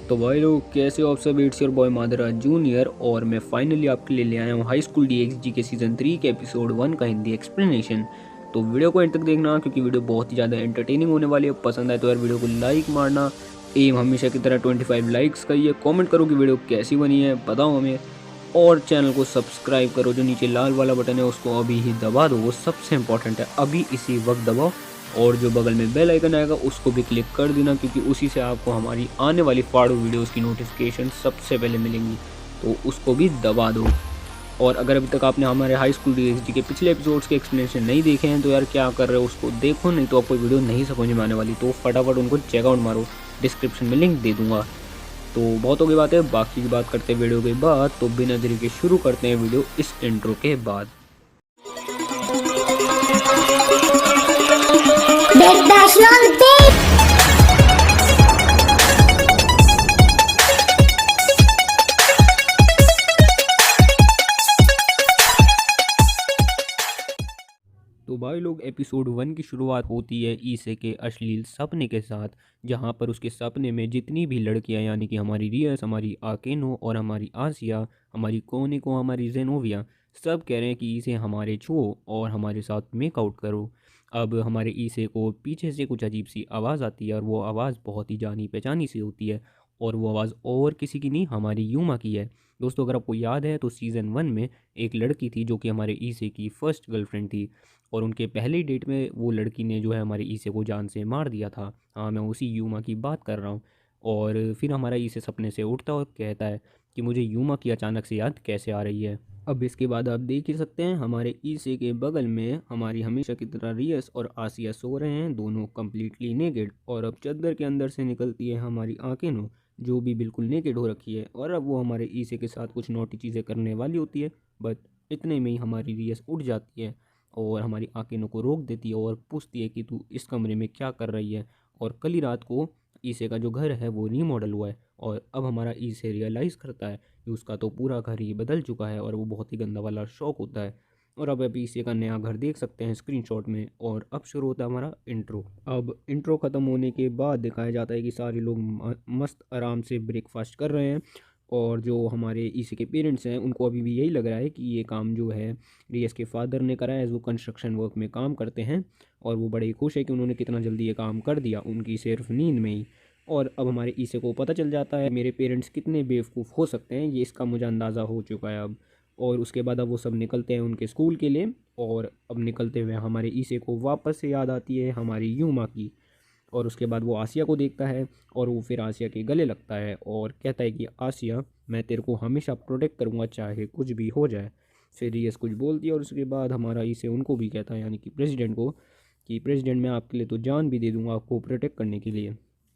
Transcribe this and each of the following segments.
तो भाई लोग कैसे हो आप सब। इट्स योर बॉय मादरा जूनियर और मैं फाइनली आपके लिए ले आया हूँ हाई स्कूल डीएक्सजी के सीज़न 3 के एपिसोड 1 का हिंदी एक्सप्लेनेशन। तो वीडियो को एंड तक देखना क्योंकि वीडियो बहुत ही ज़्यादा एंटरटेनिंग होने वाली है। पसंद आए तो यार वीडियो को लाइक मारना। एम हमेशा की तरह 25 लाइक्स का ये कमेंट करो कि वीडियो कैसी बनी है, बताओ हमें। और चैनल को सब्सक्राइब करो, जो नीचे लाल वाला बटन है उसको अभी ही दबा दो, वो सबसे इंपॉर्टेंट है, अभी इसी वक्त दबाओ। और जो बगल में बेल आइकन आएगा उसको भी क्लिक कर देना क्योंकि उसी से आपको हमारी आने वाली फाड़ू वीडियोस की नोटिफिकेशन सबसे पहले मिलेंगी, तो उसको भी दबा दो। और अगर अभी तक आपने हमारे हाई स्कूल डीएक्सजी के पिछले एपिसोड्स के एक्सप्लेनेशन नहीं देखे हैं तो यार क्या कर रहे हो, उसको देखो, नहीं तो आपको वीडियो नहीं समझ में आने वाली। तो फटाफट उनको चेकआउट मारो, डिस्क्रिप्शन में लिंक दे दूंगा। तो बहुत हो गई बात है, बाकी की बात करते हैं वीडियो के बाद। तो बिना देरी के शुरू करते हैं वीडियो इस इंट्रो के बाद। तो भाई लोग एपिसोड 1 की शुरुआत होती है ईसे के अश्लील सपने के साथ, जहां पर उसके सपने में जितनी भी लड़कियां यानी कि हमारी रियस, हमारी आकेनो और हमारी आसिया, हमारी कोनिको, हमारी जेनोविया, सब कह रहे हैं कि इसे हमारे छुओ और हमारे साथ मेकआउट करो। अब हमारे ईसे को पीछे से कुछ अजीब सी आवाज़ आती है और वो आवाज़ बहुत ही जानी पहचानी सी होती है। और वो आवाज़ और किसी की नहीं, हमारी यूमा की है। दोस्तों अगर आपको याद है तो सीज़न 1 में एक लड़की थी जो कि हमारे ईसे की फ़र्स्ट गर्लफ्रेंड थी, और उनके पहले डेट में वो लड़की ने जो है हमारे ईसे को जान से मार दिया था। हाँ, मैं उसी यूमा की बात कर रहा हूँ। और फिर हमारा ईसे सपने से उठता और कहता है कि मुझे यूमा की अचानक से याद कैसे आ रही है। अब इसके बाद आप देख ही सकते हैं हमारे ईसे के बगल में हमारी हमेशा की तरह रियस और आसिया सो रहे हैं, दोनों कम्प्लीटली नेकेड। और अब चद्दर के अंदर से निकलती है हमारी आकेनो, जो भी बिल्कुल नेकेड हो रखी है, और अब वो हमारे ईसे के साथ कुछ नौटी चीज़ें करने वाली होती है। बट इतने में ही हमारी रियस उठ जाती है और हमारी आकेनो को रोक देती है और पूछती है कि तू इस कमरे में क्या कर रही है। और कल ही रात को ईसे का जो घर है वो रीमॉडल हुआ है, और अब हमारा ईसे रियलाइज़ करता है कि उसका तो पूरा घर ही बदल चुका है, और वो बहुत ही गंदा वाला शौक होता है। और अब ईसे का नया घर देख सकते हैं स्क्रीनशॉट में। और अब शुरू होता है हमारा इंट्रो। अब इंट्रो ख़त्म होने के बाद दिखाया जाता है कि सारे लोग मस्त आराम से ब्रेकफास्ट कर रहे हैं, और जो हमारे ईसे के पेरेंट्स हैं उनको अभी भी यही लग रहा है कि ये काम जो है रियस के फादर ने करा है, वो कंस्ट्रक्शन वर्क में काम करते हैं। और वो बड़े ही खुश है कि उन्होंने कितना जल्दी ये काम कर दिया, उनकी सिर्फ नींद में ही। और अब हमारे ईसे को पता चल जाता है मेरे पेरेंट्स कितने बेवकूफ़ हो सकते हैं, ये इसका मुझे अंदाज़ा हो चुका है अब। और उसके बाद अब वो सब निकलते हैं उनके स्कूल के लिए। और अब निकलते हुए हमारे ईसे को वापस से याद आती है हमारी यूमा की। और उसके बाद वो आसिया को देखता है और वो फिर आसिया के गले लगता है और कहता है कि आसिया, मैं तेरे को हमेशा प्रोटेक्ट करूँगा चाहे कुछ भी हो जाए। फिर रियस कुछ बोलती है और उसके बाद हमारा इसे उनको भी कहता है यानी कि प्रेसिडेंट को, कि प्रेसिडेंट मैं आपके लिए तो जान भी दे दूँगा आपको प्रोटेक्ट करने के लिए।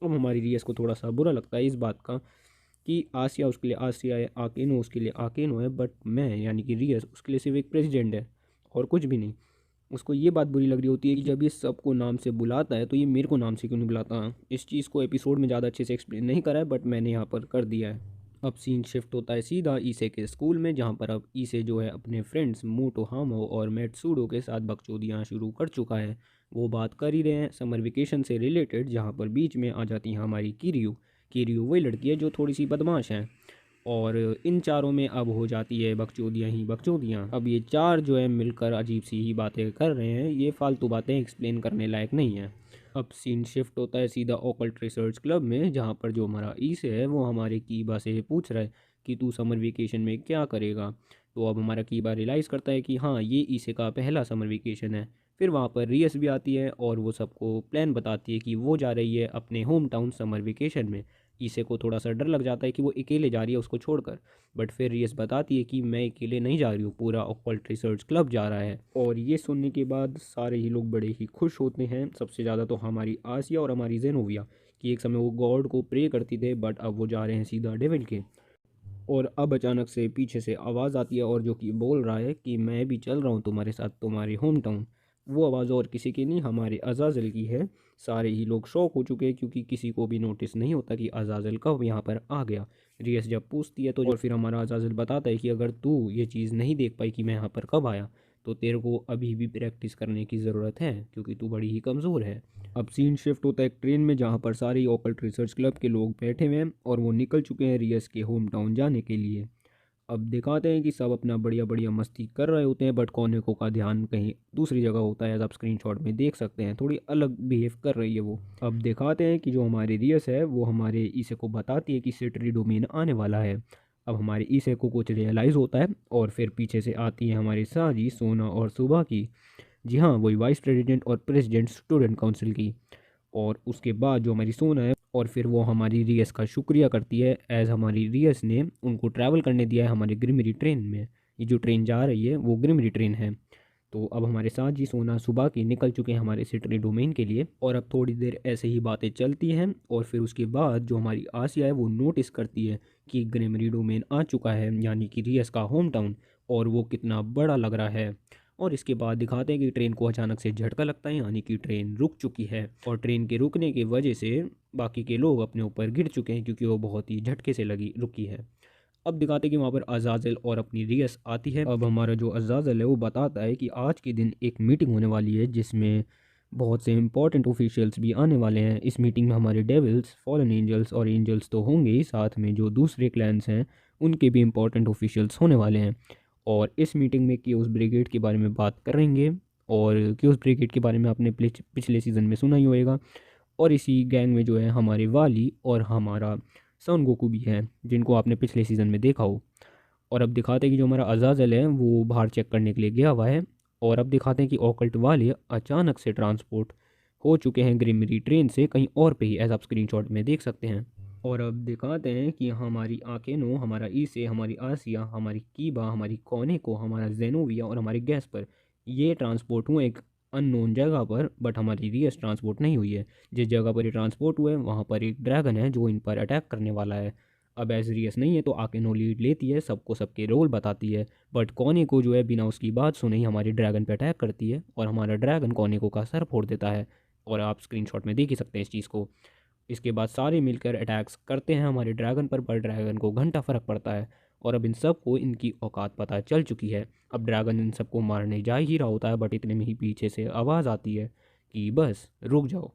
अब हमारी रियस को थोड़ा सा बुरा लगता है इस बात का कि आसिया उसके लिए आसिया है, आकेनो उसके लिए आकेनो है, बट मैं यानी कि रियस उसके लिए सिर्फ एक प्रेसिडेंट है और कुछ भी नहीं। उसको ये बात बुरी लग रही होती है कि जब ये सबको नाम से बुलाता है तो ये मेरे को नाम से क्यों नहीं बुलाता। इस चीज़ को एपिसोड में ज़्यादा अच्छे से एक्सप्लेन नहीं करा है, बट मैंने यहाँ पर कर दिया है। अब सीन शिफ्ट होता है सीधा ईसे के स्कूल में, जहाँ पर अब ईसे जो है अपने फ्रेंड्स मोटोहामो और मेट्सूडो के साथ बकचोदियाँ शुरू कर चुका है। वो बात कर ही रहे हैं समर वेकेशन से रिलेटेड, जहाँ पर बीच में आ जाती है हमारी किरियो। किरियो वही लड़की है जो थोड़ी सी बदमाश है। और इन चारों में अब हो जाती है बकचोदियाँ ही बकचोदियाँ। अब ये चार जो है मिलकर अजीब सी ही बातें कर रहे हैं, ये फालतू बातें एक्सप्लेन करने लायक नहीं है। अब सीन शिफ्ट होता है सीधा ऑकल्ट रिसर्च क्लब में, जहाँ पर जो हमारा ईसे है वो हमारे कीबा से पूछ रहा है कि तू समर वेकेशन में क्या करेगा। तो अब हमारा कीबा रियलाइज़ करता है कि हाँ, ये ईसे का पहला समर वेकेशन है। फिर वहाँ पर रियस भी आती है और वो सबको प्लान बताती है कि वो जा रही है अपने होम टाउन समर वेकेशन में। ईसे को थोड़ा सा डर लग जाता है कि वो अकेले जा रही है उसको छोड़कर, बट फिर रियस बताती है कि मैं अकेले नहीं जा रही हूँ, पूरा ऑकल्ट रिसर्च क्लब जा रहा है। और ये सुनने के बाद सारे ही लोग बड़े ही खुश होते हैं, सबसे ज़्यादा तो हमारी आसिया और हमारी जेनोविया, कि एक समय वो गॉड को प्रे करती थे बट अब वो जा रहे हैं सीधा डेविल के। और अब अचानक से पीछे से आवाज़ आती है और जो कि बोल रहा है कि मैं भी चल रहा हूँ तुम्हारे साथ तुम्हारे होम टाउन। वो आवाज़ और किसी की नहीं, हमारे अज़ाज़िल की है। सारे ही लोग शॉक हो चुके हैं क्योंकि किसी को भी नोटिस नहीं होता कि अज़ाज़िल कब यहाँ पर आ गया। रियस जब पूछती है तो और फिर हमारा अज़ाज़िल बताता है कि अगर तू ये चीज़ नहीं देख पाई कि मैं यहाँ पर कब आया, तो तेरे को अभी भी प्रैक्टिस करने की ज़रूरत है क्योंकि तू बड़ी ही कमज़ोर है। अब सीन शिफ्ट होता है एक ट्रेन में जहाँ पर सारे ऑकल्ट रिसर्च क्लब के लोग बैठे हुए हैं और वो निकल चुके हैं रियस के होम टाउन जाने के लिए। अब दिखाते हैं कि सब अपना बढ़िया बढ़िया मस्ती कर रहे होते हैं, बट कोनेको का ध्यान कहीं दूसरी जगह होता है। आप स्क्रीनशॉट में देख सकते हैं थोड़ी अलग बिहेव कर रही है वो। अब दिखाते हैं कि जो हमारी रियस है वो हमारे ईसे को बताती है कि सिटरी डोमेन आने वाला है। अब हमारे ईसे को कुछ रियलाइज़ होता है और फिर पीछे से आती है हमारी साजी, सोना और सुबह की। जी हाँ, वही वाइस प्रेसिडेंट और प्रेसिडेंट स्टूडेंट काउंसिल की। और उसके बाद जो हमारी सोना है और फिर वो हमारी रियस का शुक्रिया करती है एज़ हमारी रियस ने उनको ट्रैवल करने दिया है हमारी ग्रिमरी ट्रेन में। ये जो ट्रेन जा रही है वो ग्रिमरी ट्रेन है। तो अब हमारे साथ जी सोना सुबह की निकल चुके हैं हमारे सिटरी डोमेन के लिए और अब थोड़ी देर ऐसे ही बातें चलती हैं और फिर उसके बाद जो हमारी आसिया है वो नोटिस करती है कि ग्रिमरी डोमेन आ चुका है, यानी कि रियस का होम टाउन, और वो कितना बड़ा लग रहा है। और इसके बाद दिखाते हैं कि ट्रेन को अचानक से झटका लगता है, यानी कि ट्रेन रुक चुकी है और ट्रेन के रुकने की वजह से बाकी के लोग अपने ऊपर गिर चुके हैं क्योंकि वो बहुत ही झटके से लगी रुकी है। अब दिखाते हैं कि वहाँ पर अज़ाज़िल और अपनी रियस आती है। अब हमारा जो अज़ाज़िल है वो बताता है कि आज के दिन एक मीटिंग होने वाली है जिसमें बहुत से इंपॉर्टेंट ऑफिशियल्स भी आने वाले हैं। इस मीटिंग में हमारे डेविल्स, फॉलन एंजल्स और एंजल्स तो होंगे ही, साथ में जो दूसरे क्लैन्स हैं उनके भी इंपॉर्टेंट ऑफिशियल्स होने वाले हैं। और इस मीटिंग में क्यूस ब्रिगेड के बारे में बात करेंगे। और क्यूस ब्रिगेड के बारे में आपने पिछले सीज़न में सुना ही होएगा। और इसी गैंग में जो है हमारे वाली और हमारा सन गोकू भी है जिनको आपने पिछले सीज़न में देखा हो। और अब दिखाते हैं कि जो हमारा अज़ाज़िल है वो बाहर चेक करने के लिए गया हुआ है। और अब दिखाते हैं कि ऑकल्ट वाले अचानक से ट्रांसपोर्ट हो चुके हैं ग्रिमरी ट्रेन से कहीं और पे ही, एज आप स्क्रीनशॉट में देख सकते हैं। और अब दिखाते हैं कि हमारी आकेनो, हमारा ईसे, हमारी आसिया, हमारी कीबा, हमारी कोनेको, हमारा जेनोविया और हमारी गैस पर ये ट्रांसपोर्ट हुए एक अननोन जगह पर, बट हमारी रियस ट्रांसपोर्ट नहीं हुई है। जिस जगह पर ये ट्रांसपोर्ट हुए वहाँ पर एक ड्रैगन है जो इन पर अटैक करने वाला है। अब एज रियस नहीं है तो आकेनो लीड लेती है, सबको सबके रोल बताती है, बट कोनेको जो है बिना उसकी बात सुने ही हमारे ड्रैगन पे अटैक करती है और हमारा ड्रैगन कोनेको का सर फोड़ देता है। और आप स्क्रीनशॉट में देख ही सकते हैं इस चीज़ को। इसके बाद सारे मिलकर अटैक्स करते हैं हमारे ड्रैगन पर ड्रैगन को घंटा फ़र्क पड़ता है। और अब इन सब को इनकी औकात पता चल चुकी है। अब ड्रैगन इन सबको मारने जा ही रहा होता है, बट इतने में ही पीछे से आवाज़ आती है कि बस रुक जाओ।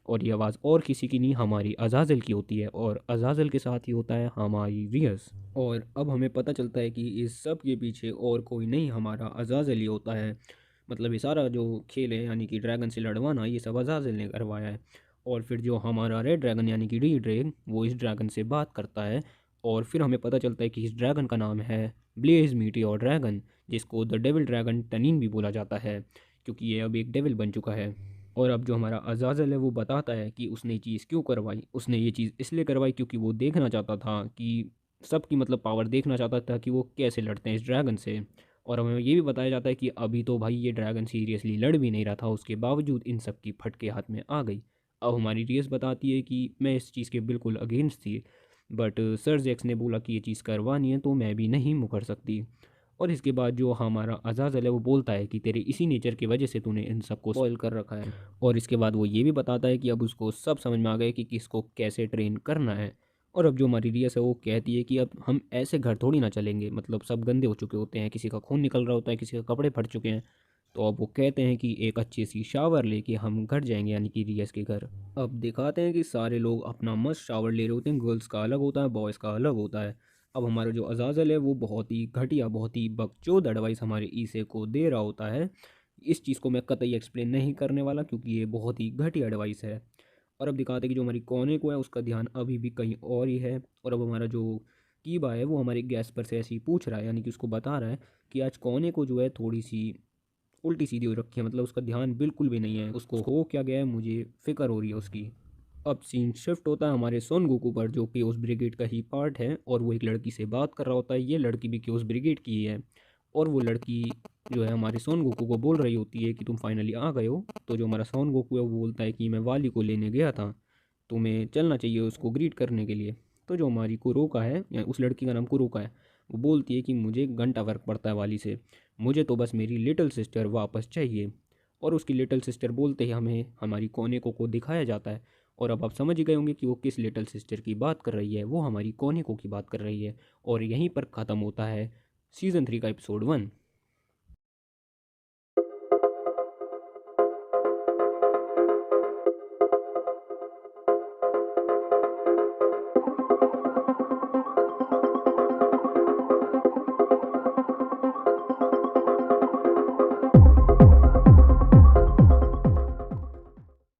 और ये आवाज़ और किसी की नहीं, हमारी अज़ाज़िल की होती है और अज़ाज़िल के साथ ही होता है हमारी रियस। और अब हमें पता चलता है कि इस सब के पीछे और कोई नहीं, हमारा अज़ाज़िल ही होता है। मतलब ये सारा जो खेल है यानी कि ड्रैगन से लड़वाना, ये सब अज़ाज़िल ने करवाया है। और फिर जो हमारा रेड ड्रैगन यानी कि री ड्रैगन, वो इस ड्रैगन से बात करता है। और फिर हमें पता चलता है कि इस ड्रैगन का नाम है ब्लेज मीटियोर ड्रैगन, जिसको द डेविल ड्रैगन टनीन भी बोला जाता है क्योंकि ये अब एक डेविल बन चुका है। और अब जो हमारा अज़ाज़िल है वो बताता है कि उसने ये चीज़ क्यों करवाई। उसने ये चीज़ इसलिए करवाई क्योंकि वो देखना चाहता था कि सबकी मतलब पावर देखना चाहता था कि वो कैसे लड़ते हैं इस ड्रैगन से। और हमें ये भी बताया जाता है कि अभी तो भाई ये ड्रैगन सीरियसली लड़ भी नहीं रहा था, उसके बावजूद इन सब की फटके हाथ में आ गई। अब हमारी रियस बताती है कि मैं इस चीज़ के बिल्कुल अगेंस्ट थी, बट सर जैक्स ने बोला कि ये चीज़ करवानी है तो मैं भी नहीं मुकर सकती। और इसके बाद जो हमारा अज़ाज़िल है वो बोलता है कि तेरे इसी नेचर की वजह से तूने इन सबको स्पॉइल कर रखा है। और इसके बाद वो ये भी बताता है कि अब उसको सब समझ में आ गया कि किसको कैसे ट्रेन करना है। और अब जो हमारी रियस है वो कहती है कि अब हम ऐसे घर थोड़ी ना चलेंगे, मतलब सब गंदे हो चुके होते हैं, किसी का खून निकल रहा होता है, किसी के कपड़े फट चुके हैं। तो अब वो कहते हैं कि एक अच्छी सी शावर लेके हम घर जाएंगे, यानी कि रियस के घर। अब दिखाते हैं कि सारे लोग अपना मस्त शावर ले रहे होते हैं, गर्ल्स का अलग होता है, बॉयज़ का अलग होता है। अब हमारा जो अज़ाज़िल है वो बहुत ही घटिया, बहुत ही बकचोद एडवाइस हमारे ईसे को दे रहा होता है। इस चीज़ को मैं कतई एक्सप्लेन नहीं करने वाला क्योंकि ये बहुत ही घटिया एडवाइस है। और अब दिखाते हैं कि जो हमारी कोने को है उसका ध्यान अभी भी कहीं और ही है। और अब हमारा जो कीबा है वो हमारे गैस पर से ऐसे ही पूछ रहा है, यानी कि उसको बता रहा है कि आज कोने को जो है थोड़ी सी उल्टी सीधी हो रखी है, मतलब उसका ध्यान बिल्कुल भी नहीं है, उसको हो क्या गया है मुझे फ़िक्र हो रही है उसकी। अब सीन शिफ्ट होता है हमारे सोन गोकू पर जो कि उस ब्रिगेड का ही पार्ट है और वो एक लड़की से बात कर रहा होता है। ये लड़की भी कि उस ब्रिगेड की ही है। और वो लड़की जो है हमारे सोन गोकू को बोल रही होती है कि तुम फाइनली आ गए हो। तो जो हमारा सोन गोकू है वो बोलता है कि मैं वाली को लेने गया था, तुम्हें चलना चाहिए उसको ग्रीट करने के लिए। तो जो हमारी कुरोका है, या उस लड़की का नाम कुरोका है, वो बोलती है कि मुझे घंटा फ़र्क पड़ता है वाली से, मुझे तो बस मेरी लिटिल सिस्टर वापस चाहिए। और उसकी लिटिल सिस्टर बोलते ही हमें हमारी कोनेको को दिखाया जाता है। और अब आप समझ ही गए होंगे कि वो किस लिटिल सिस्टर की बात कर रही है, वो हमारी कोनेको की बात कर रही है। और यहीं पर ख़त्म होता है सीज़न 3 का एपिसोड 1।